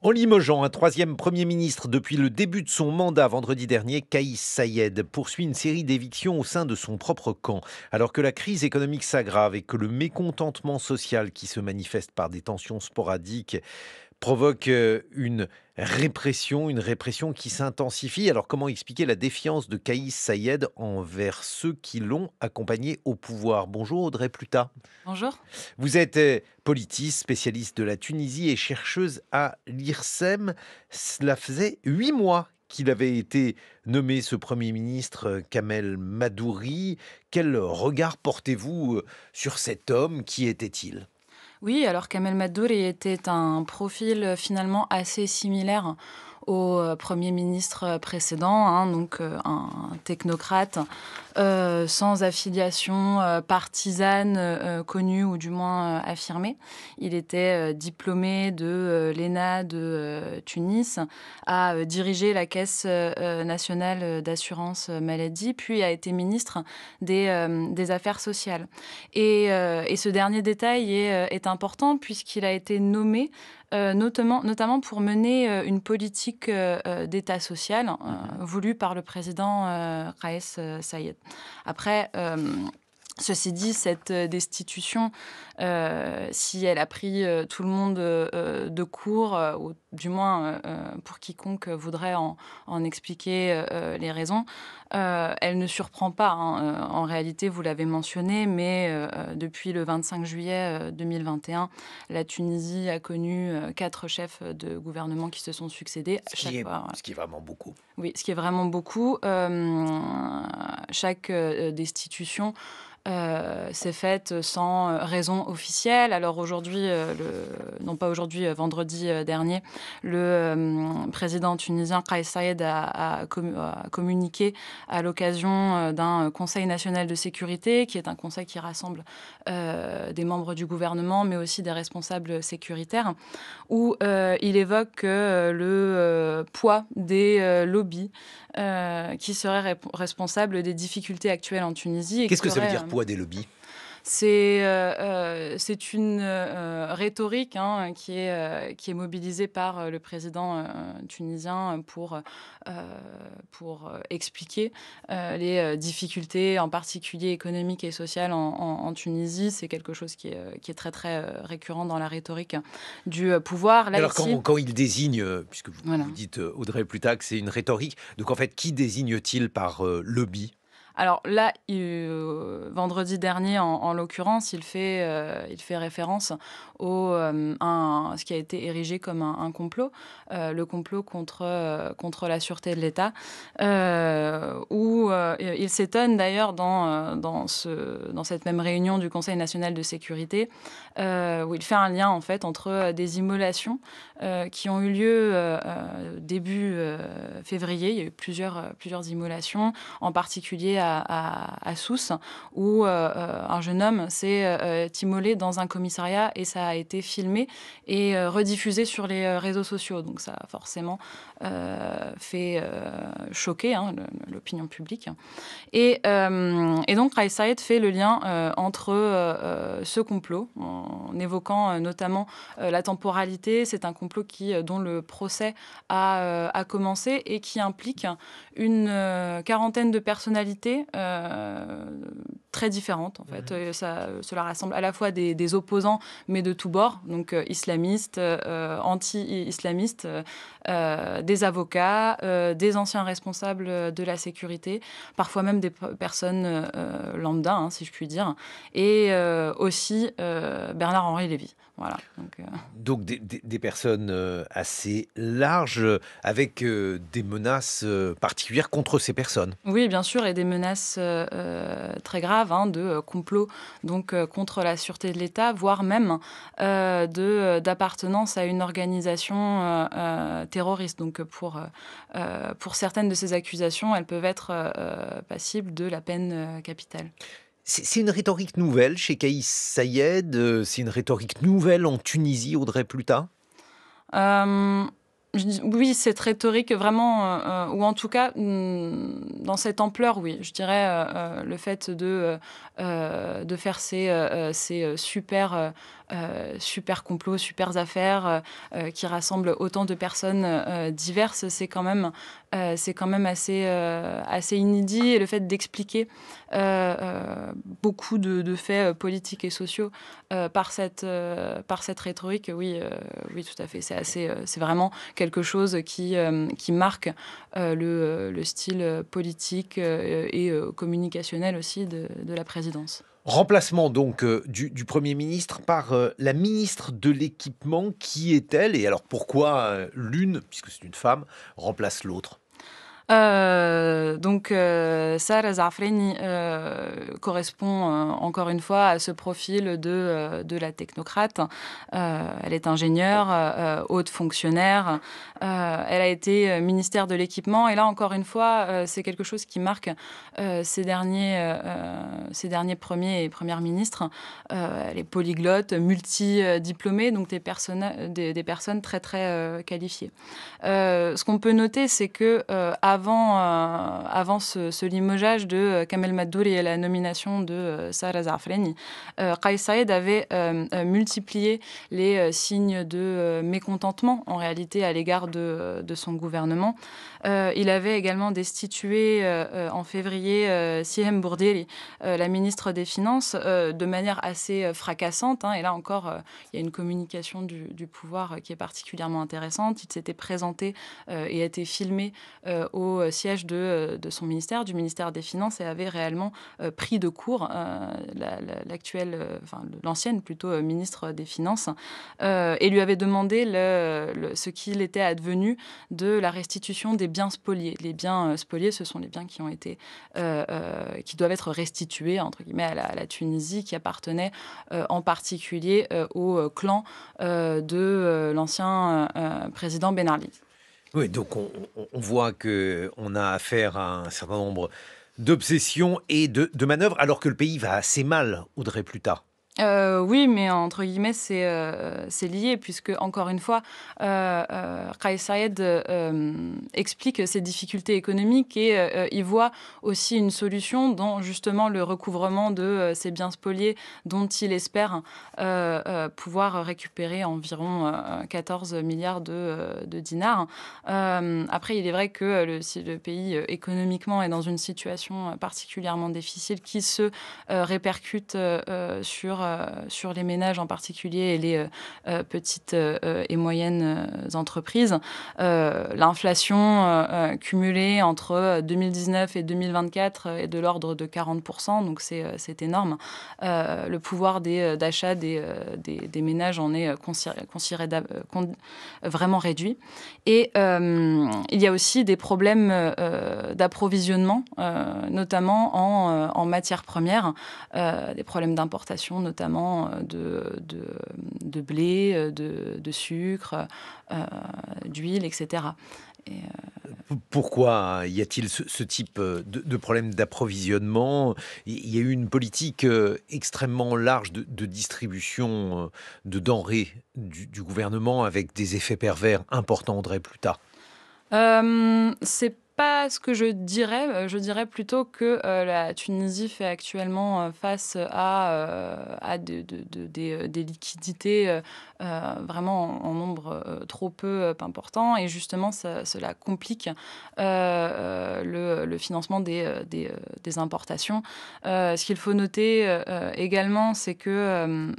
En limogeant un troisième Premier ministre depuis le début de son mandat vendredi dernier, Kais Saied poursuit une série d'évictions au sein de son propre camp. Alors que la crise économique s'aggrave et que le mécontentement social qui se manifeste par des tensions sporadiques provoque une répression qui s'intensifie. Alors comment expliquer la défiance de Kais Saied envers ceux qui l'ont accompagné au pouvoir? Bonjour Audrey Pluta. Bonjour. Vous êtes politiste, spécialiste de la Tunisie et chercheuse à l'IRSEM. Cela faisait 8 mois qu'il avait été nommé ce Premier ministre Kamel Madouri. Quel regard portez-vous sur cet homme? Qui était-il? Oui, alors Kamel Madouri était un profil finalement assez similaire au Premier ministre précédent, hein, donc un technocrate sans affiliation partisane connue ou du moins affirmée. Il était diplômé de l'ENA de Tunis, a dirigé la Caisse nationale d'assurance maladie, puis a été ministre des Affaires sociales. Et ce dernier détail est important puisqu'il a été nommé notamment pour mener une politique d'État social voulue par le président Kais Saied. Après, ceci dit, cette destitution, si elle a pris tout le monde de court, ou du moins pour quiconque voudrait en expliquer les raisons, elle ne surprend pas, hein. En réalité, vous l'avez mentionné, mais depuis le 25 juillet 2021, la Tunisie a connu 4 chefs de gouvernement qui se sont succédés. Ce qui Chaque est, fois, ce qui est vraiment beaucoup. oui, ce qui est vraiment beaucoup. Chaque destitution s'est faite sans raison officielle. Alors aujourd'hui, non pas aujourd'hui, vendredi dernier, le président tunisien Kais Saied a communiqué à l'occasion d'un Conseil national de sécurité, qui est un conseil qui rassemble des membres du gouvernement, mais aussi des responsables sécuritaires, où il évoque le poids des lobbies qui seraient responsables des difficultés actuelles en Tunisie et qui Qu'est-ce que ça veut seraient dire poids des lobbies? c'est une rhétorique, hein, qui est mobilisée par le président tunisien pour expliquer les difficultés, en particulier économiques et sociales en Tunisie. C'est quelque chose qui est très, très récurrent dans la rhétorique du pouvoir. Mais Là, alors ici, quand il désigne, puisque vous, voilà. vous dites Audrey Pluta que c'est une rhétorique, donc en fait qui désigne-t-il par lobby? Alors là, vendredi dernier, en l'occurrence, il fait référence ce qui a été érigé comme un complot, le complot contre la sûreté de l'État, où il s'étonne d'ailleurs dans cette même réunion du Conseil national de sécurité, où il fait un lien en fait entre des immolations qui ont eu lieu début février. Il y a eu plusieurs immolations, en particulier à Sousse, où un jeune homme s'est immolé dans un commissariat et ça a été filmé et rediffusé sur les réseaux sociaux. Donc ça a forcément fait choquer, hein, l'opinion publique. Et donc Kais Saied fait le lien entre ce complot, en évoquant notamment la temporalité. C'est un complot dont le procès a commencé et qui implique une quarantaine de personnalités très différentes. En fait. Cela rassemble à la fois des opposants, mais de tous bords, donc islamistes, anti-islamistes, des avocats, des anciens responsables de la sécurité, parfois même des personnes lambda, hein, si je puis dire, et aussi Bernard-Henri Lévy. Voilà. Donc des personnes assez larges avec des menaces particulières contre ces personnes. Oui, bien sûr, et des menaces très graves, hein, de complot donc contre la sûreté de l'État, voire même d'appartenance à une organisation terroriste. Donc pour certaines de ces accusations, elles peuvent être passibles de la peine capitale. C'est une rhétorique nouvelle chez Kais Saied, c'est une rhétorique nouvelle en Tunisie, Audrey Pluta? Euh, oui, cette rhétorique vraiment, ou en tout cas, dans cette ampleur, oui. Je dirais le fait de faire ces super super complot, super affaires, qui rassemble autant de personnes diverses, c'est quand même assez inédit. Et le fait d'expliquer beaucoup de faits politiques et sociaux par cette rhétorique, oui, oui, tout à fait. C'est vraiment quelque chose qui marque le style politique et communicationnel aussi de la présidence. Remplacement donc du Premier ministre par la ministre de l'Équipement. Qui est-elle? Et alors pourquoi l'une, puisque c'est une femme, remplace l'autre? Sarah Zaafreni correspond encore une fois à ce profil de la technocrate. Elle est ingénieure, haute fonctionnaire. Elle a été ministère de l'Équipement. Et là, encore une fois, c'est quelque chose qui marque ces derniers premiers et premières ministres. Elle est polyglotte, multidiplômée, donc des personnes très, très qualifiées. Ce qu'on peut noter, c'est que avant ce limogeage de Kamel Maddouri et la nomination de Sarah Zaafreni, Kais Saïed avait multiplié les signes de mécontentement, en réalité, à l'égard de son gouvernement. Il avait également destitué en février Sihem Bourdiri, la ministre des Finances, de manière assez fracassante. Et là encore, il y a une communication du pouvoir qui est particulièrement intéressante. Il s'était présenté et a été filmé au siège de son ministère, du ministère des Finances, et avait réellement pris de court l'ancienne plutôt ministre des Finances, et lui avait demandé ce qu'il était advenu de la restitution des biens spoliés. Les biens spoliés, ce sont les biens qui ont été, qui doivent être restitués entre guillemets à la Tunisie, qui appartenaient en particulier au clan de l'ancien président Ben Ali. Oui, donc on voit qu'on a affaire à un certain nombre d'obsessions et de manœuvres, alors que le pays va assez mal, Audrey Ploutard. Oui, mais entre guillemets, c'est lié puisque, encore une fois, Kais Saied explique ses difficultés économiques et il voit aussi une solution dans justement le recouvrement de ces biens spoliés dont il espère pouvoir récupérer environ 14 milliards de dinars. Après, il est vrai que si le pays économiquement est dans une situation particulièrement difficile qui se répercute sur les ménages en particulier et les petites et moyennes entreprises. L'inflation cumulée entre 2019 et 2024 est de l'ordre de 40%, donc c'est énorme. Le pouvoir d'achat des ménages en est vraiment réduit. Et il y a aussi des problèmes d'approvisionnement, notamment en matières premières, des problèmes d'importation, notamment de blé, de sucre, d'huile, etc. Et, Pourquoi y a-t-il ce type de problème d'approvisionnement? Il y a eu une politique extrêmement large de distribution de denrées du gouvernement avec des effets pervers importants, Audrey Ploutard. c'est pas ce que je dirais. Je dirais plutôt que la Tunisie fait actuellement face à des liquidités vraiment en nombre trop peu important. Et justement, cela complique le financement des importations. Ce qu'il faut noter également, c'est que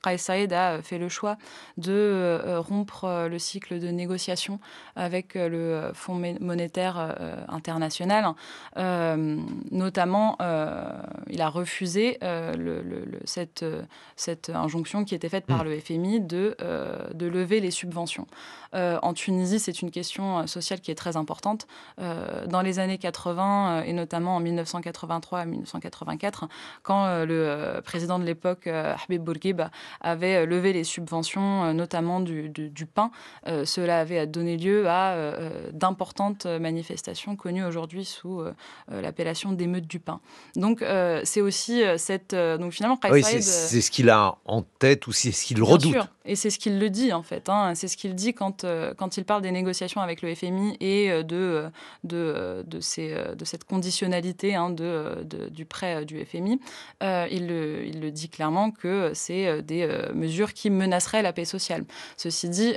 Kais Saied a fait le choix de rompre le cycle de négociation avec le Fonds monétaire international. Notamment, il a refusé cette injonction qui était faite par le FMI de lever les subventions. En Tunisie, c'est une question sociale qui est très importante. Dans les années 80, et notamment en 1983 à 1984, quand le président de l'époque, Habib Bourguiba, avait levé les subventions, notamment du pain, cela avait donné lieu à d'importantes manifestations connues aujourd'hui sous l'appellation d'émeute du pain. Donc c'est aussi donc finalement, Kais Ah oui, Saïed, c'est ce qu'il a en tête ou c'est ce qu'il bien redoute? sûr, et c'est ce qu'il le dit en fait, hein. C'est ce qu'il dit quand il parle des négociations avec le FMI et de cette conditionnalité, hein, du prêt du FMI. Il le dit clairement que c'est des mesures qui menaceraient la paix sociale. Ceci dit,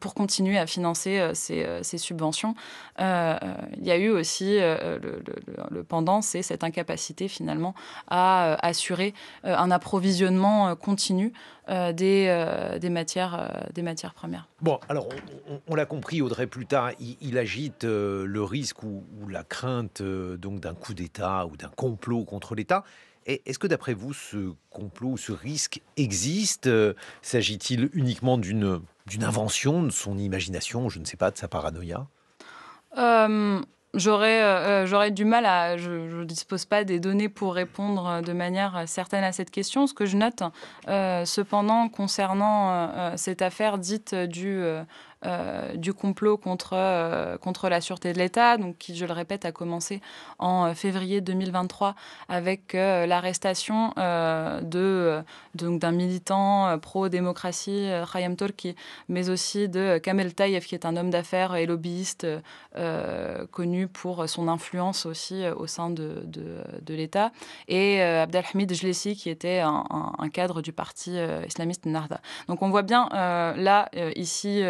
pour continuer à financer ces subventions, il y a eu aussi le pendant, c'est cette incapacité finalement à assurer un approvisionnement continu des matières premières. Bon, alors on l'a compris, Audrey, plus tard, il agite le risque ou la crainte donc d'un coup d'État ou d'un complot contre l'État. Et est-ce que d'après vous, ce complot ou ce risque existe? S'agit-il uniquement d'une invention, de son imagination, je ne sais pas, de sa paranoïa? Hem, j'aurais du mal à je dispose pas des données pour répondre, de manière, certaine à cette question. Ce que je note, cependant concernant, cette affaire dite, du complot contre la sûreté de l'État, donc qui, je le répète, a commencé en, février 2023 avec, l'arrestation, donc d'un militant, pro-démocratie, Khayyam Turki, mais aussi de Kamel Taïeb, qui est un homme d'affaires et lobbyiste, connu pour son influence aussi au sein de l'État, et Abdelhamid Jlessi, qui était un cadre du parti islamiste Ennahda. Donc on voit bien là, ici,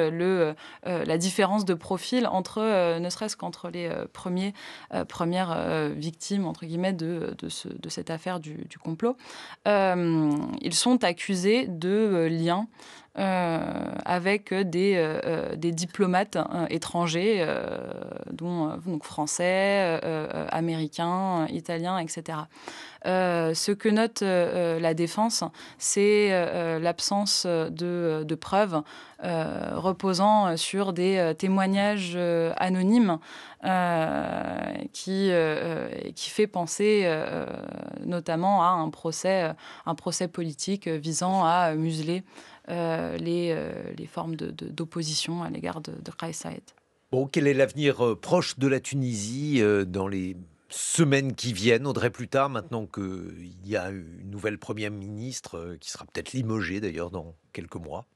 la différence de profil entre, ne serait-ce qu'entre les premières victimes, entre guillemets, de cette affaire du complot. Ils sont accusés de liens avec des diplomates étrangers, dont donc français, américains, italiens, etc. Ce que note la défense, c'est l'absence de preuves reposant sur des témoignages anonymes, qui fait penser notamment à un procès politique visant à museler les formes d'opposition à l'égard de Kais Saïed. Bon, quel est l'avenir proche de la Tunisie dans les semaines qui viennent, Audrey, plus tard, maintenant qu'il y a une nouvelle première ministre qui sera peut-être limogée d'ailleurs dans quelques mois?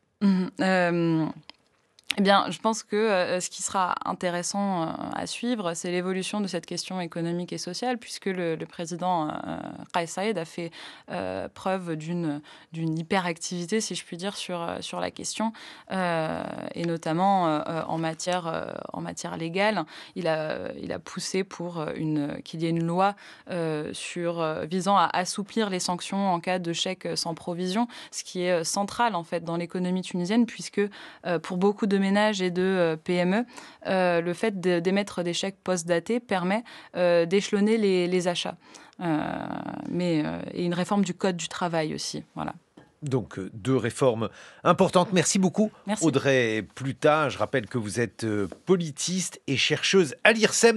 Eh bien, je pense que ce qui sera intéressant à suivre, c'est l'évolution de cette question économique et sociale, puisque le président Kais Saïed a fait preuve d'une hyperactivité, si je puis dire, sur la question, et notamment en matière légale. Il a poussé pour qu'il y ait une loi visant à assouplir les sanctions en cas de chèques sans provision, ce qui est central en fait dans l'économie tunisienne, puisque pour beaucoup de ménages et de PME, le fait d'émettre des chèques post-datés permet d'échelonner les achats. Et une réforme du code du travail aussi. Voilà. Donc, deux réformes importantes. Merci beaucoup, Merci. Audrey Pluta. Je rappelle que vous êtes politiste et chercheuse à l'IRSEM.